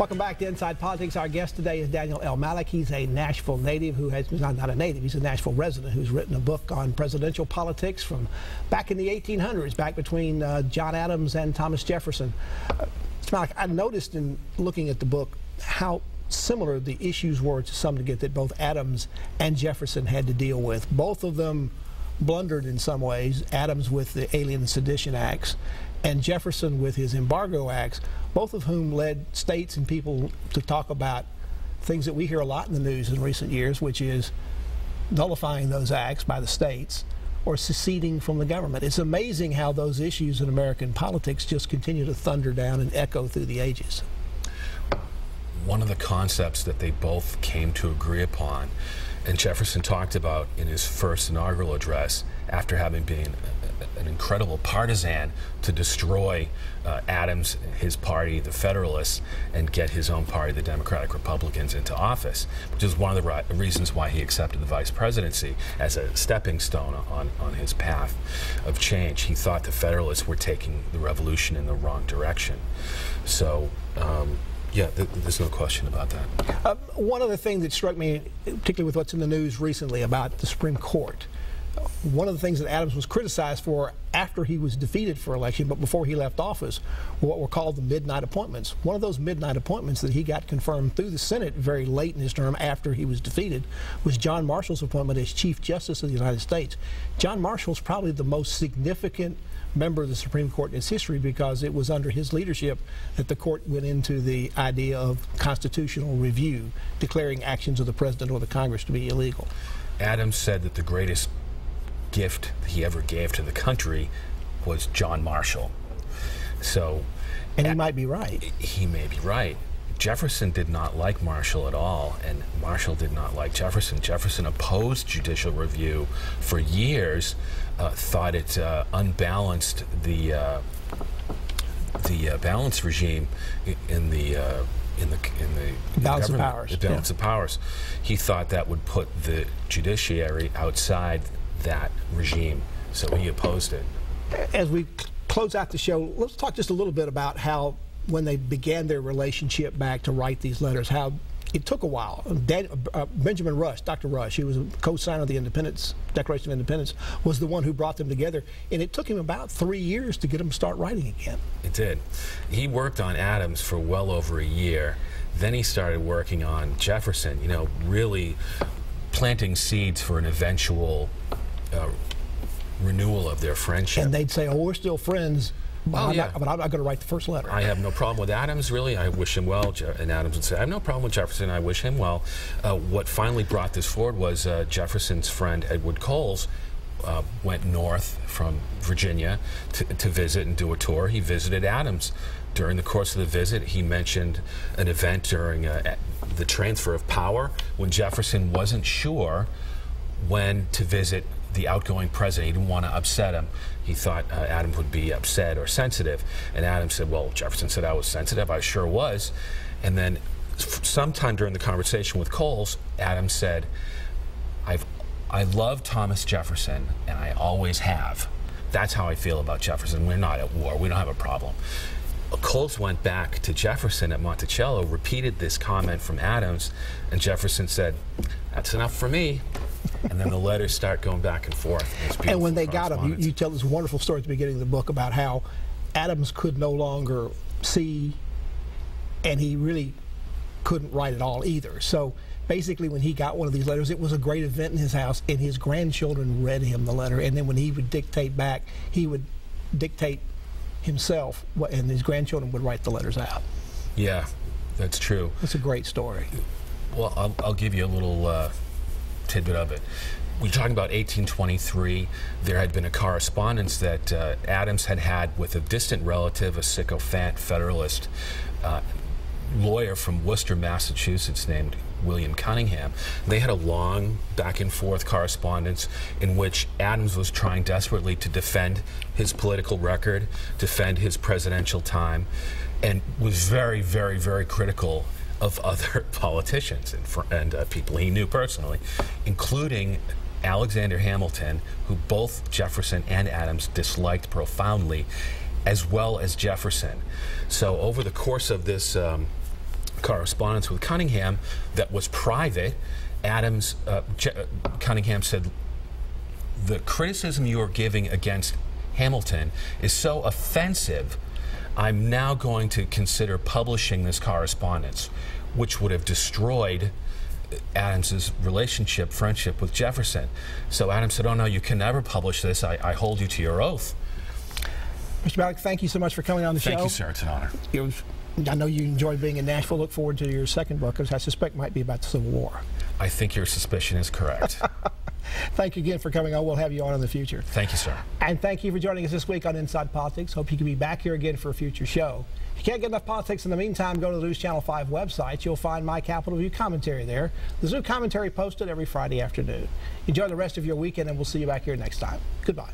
Welcome back to Inside Politics. Our guest today is Daniel L. Mallock. He's a Nashville native who has, not a native, he's a Nashville resident who's written a book on presidential politics from back in the 1800s, back between John Adams and Thomas Jefferson. Mr. Mallock, I noticed in looking at the book how similar the issues were to some degree that both Adams and Jefferson had to deal with. Both of them blundered in some ways, Adams with the Alien and Sedition Acts, and Jefferson with his embargo acts, both of whom led states and people to talk about things that we hear a lot in the news in recent years, which is nullifying those acts by the states or seceding from the government. It's amazing how those issues in American politics just continue to thunder down and echo through the ages. One of the concepts that they both came to agree upon, and Jefferson talked about in his first inaugural address, after having been an incredible partisan to destroy Adams, his party, the Federalists, and get his own party, the Democratic Republicans, into office, which is one of the reasons why he accepted the vice presidency as a stepping stone on his path of change. He thought the Federalists were taking the revolution in the wrong direction. So, yeah, there's no question about that. One other thing that struck me, particularly with what's in the news recently about the Supreme Court, one of the things that Adams was criticized for after he was defeated for election, but before he left office, were what were called the midnight appointments. One of those midnight appointments that he got confirmed through the Senate very late in his term after he was defeated was John Marshall's appointment as Chief Justice of the United States. John Marshall's probably the most significant member of the Supreme Court in its history because it was under his leadership that the court went into the idea of constitutional review, declaring actions of the president or the Congress to be illegal. Adams said that the greatest gift he ever gave to the country was John Marshall. So, and he might be right. He may be right. Jefferson did not like Marshall at all, and Marshall did not like Jefferson. Jefferson opposed judicial review for years, thought it unbalanced the balance regime in the balance of powers. The balance of powers. He thought that would put the judiciary outside that regime, so he opposed it. As we close out the show, let's talk just a little bit about how, when they began their relationship back to write these letters, how it took a while. Benjamin Rush, Dr. Rush, who was a co-signer of the Declaration of Independence, was the one who brought them together, and it took him about 3 years to get them to start writing again. It did. He worked on Adams for well over a year. Then he started working on Jefferson, you know, really planting seeds for an eventual renewal of their friendship. And they'd say, oh, we're still friends, but I'm not going to write the first letter. I have no problem with Adams, really. I wish him well. And Adams would say, I have no problem with Jefferson. I wish him well. What finally brought this forward was Jefferson's friend Edward Coles went north from Virginia to visit and do a tour. He visited Adams. During the course of the visit, he mentioned an event during the transfer of power when Jefferson wasn't sure when to visit the outgoing president. He didn't want to upset him. He thought Adams would be upset or sensitive. And Adams said, well, Jefferson said I was sensitive. I sure was. And then sometime during the conversation with Coles, Adams said, I love Thomas Jefferson, and I always have. That's how I feel about Jefferson. We're not at war. We don't have a problem. Coles went back to Jefferson at Monticello, repeated this comment from Adams, and Jefferson said, that's enough for me. And then the letters start going back and forth. And when they got him, you tell this wonderful story at the beginning of the book about how Adams could no longer see, and he really couldn't write at all either. So basically, when he got one of these letters, it was a great event in his house, and his grandchildren read him the letter. And then when he would dictate back, he would dictate himself, and his grandchildren would write the letters out. Yeah, that's true. It's a great story. Well, I'll give you a little tidbit of it. We're talking about 1823. There had been a correspondence that Adams had with a distant relative, a sycophant Federalist lawyer from Worcester, Massachusetts, named William Cunningham. They had a long back and forth correspondence in which Adams was trying desperately to defend his political record, defend his presidential time, and was very, very, very critical of other politicians and people he knew personally, including Alexander Hamilton, who both Jefferson and Adams disliked profoundly, as well as Jefferson. So over the course of this correspondence with Cunningham that was private. Cunningham said, the criticism you are giving against Hamilton is so offensive, I'm now going to consider publishing this correspondence, which would have destroyed Adams's friendship with Jefferson. So Adams said, oh no, you can never publish this. I hold you to your oath. Mr. Mallock, thank you so much for coming on the show. Thank you, sir. It's an honor. I know you enjoyed being in Nashville. Look forward to your second book, which I suspect might be about the Civil War. I think your suspicion is correct. Thank you again for coming on. We'll have you on in the future. Thank you, sir. And thank you for joining us this week on Inside Politics. Hope you can be back here again for a future show. If you can't get enough politics in the meantime, go to the News Channel 5 website. You'll find my Capitol View commentary there. There's new commentary posted every Friday afternoon. Enjoy the rest of your weekend, and we'll see you back here next time. Goodbye.